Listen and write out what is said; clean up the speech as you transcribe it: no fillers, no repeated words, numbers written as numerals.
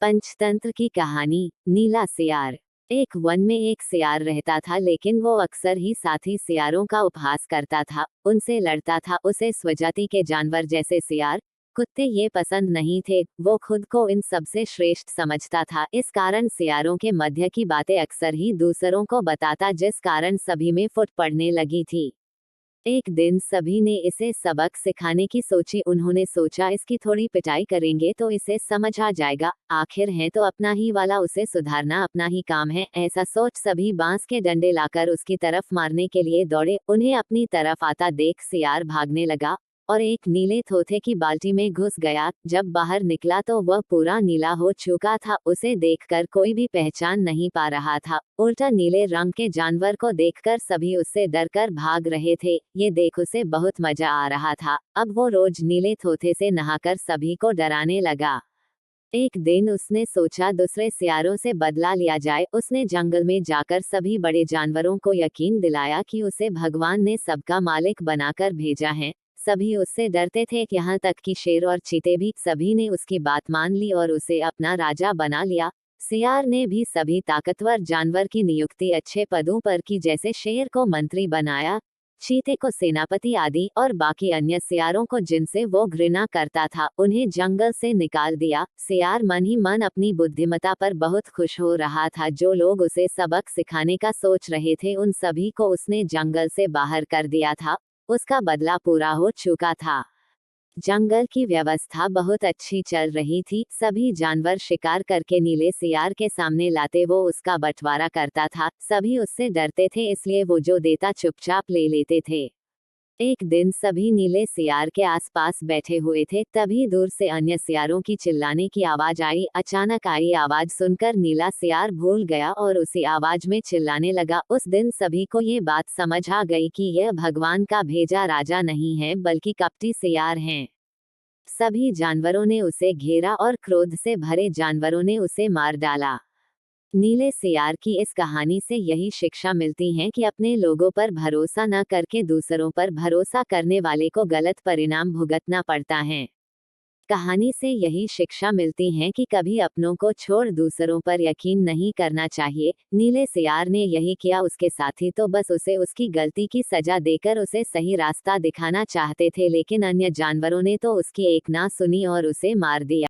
पंचतंत्र की कहानी। नीला सियार। एक वन में एक सियार रहता था, लेकिन वो अक्सर ही साथी सियारों का उपहास करता था, उनसे लड़ता था। उसे स्वजाति के जानवर जैसे सियार, कुत्ते ये पसंद नहीं थे। वो खुद को इन सबसे श्रेष्ठ समझता था। इस कारण सियारों के मध्य की बातें अक्सर ही दूसरों को बताता, जिस कारण सभी में फुट पड़ने लगी थी। एक दिन सभी ने इसे सबक सिखाने की सोची। उन्होंने सोचा, इसकी थोड़ी पिटाई करेंगे तो इसे समझ आ जाएगा, आखिर है तो अपना ही वाला, उसे सुधारना अपना ही काम है। ऐसा सोच सभी बांस के डंडे लाकर उसकी तरफ मारने के लिए दौड़े। उन्हें अपनी तरफ आता देख सियार भागने लगा और एक नीले तोते की बाल्टी में घुस गया। जब बाहर निकला तो वह पूरा नीला हो चुका था। उसे देखकर कोई भी पहचान नहीं पा रहा था। उल्टा नीले रंग के जानवर को देखकर सभी उससे डरकर भाग रहे थे। ये देख उसे बहुत मजा आ रहा था। अब वो रोज नीले तोते से नहाकर सभी को डराने लगा। एक दिन उसने सोचा, दूसरे सियारों से बदला लिया जाए। उसने जंगल में जाकर सभी बड़े जानवरों को यकीन दिलाया कि उसे भगवान ने सबका मालिक बनाकर भेजा है। सभी उससे डरते थे, यहाँ तक कि शेर और चीते भी। सभी ने उसकी बात मान ली और उसे अपना राजा बना लिया। सियार ने भी सभी ताकतवर जानवर की नियुक्ति अच्छे पदों पर की, जैसे शेर को मंत्री बनाया, चीते को सेनापति आदि, और बाकी अन्य सियारों को जिनसे वो घृणा करता था उन्हें जंगल से निकाल दिया। सियार मन ही मन अपनी बुद्धिमत्ता पर बहुत खुश हो रहा था। जो लोग उसे सबक सिखाने का सोच रहे थे उन सभी को उसने जंगल से बाहर कर दिया था। उसका बदला पूरा हो चुका था। जंगल की व्यवस्था बहुत अच्छी चल रही थी। सभी जानवर शिकार करके नीले सियार के सामने लाते, वो उसका बंटवारा करता था। सभी उससे डरते थे, इसलिए वो जो देता चुपचाप ले लेते थे। एक दिन सभी नीले सियार के आसपास बैठे हुए थे, तभी दूर से अन्य सियारों की चिल्लाने की आवाज आई। अचानक आई आवाज सुनकर नीला सियार भूल गया और उसी आवाज में चिल्लाने लगा। उस दिन सभी को ये बात समझ आ गई कि यह भगवान का भेजा राजा नहीं है, बल्कि कपटी सियार हैं। सभी जानवरों ने उसे घेरा और क्रोध से भरे जानवरों ने उसे मार डाला। नीले सियार की इस कहानी से यही शिक्षा मिलती है कि अपने लोगों पर भरोसा न करके दूसरों पर भरोसा करने वाले को गलत परिणाम भुगतना पड़ता है। कहानी से यही शिक्षा मिलती है कि कभी अपनों को छोड़ दूसरों पर यकीन नहीं करना चाहिए। नीले सियार ने यही किया। उसके साथी तो बस उसे उसकी गलती की सजा देकर उसे सही रास्ता दिखाना चाहते थे, लेकिन अन्य जानवरों ने तो उसकी एक ना सुनी और उसे मार दिया।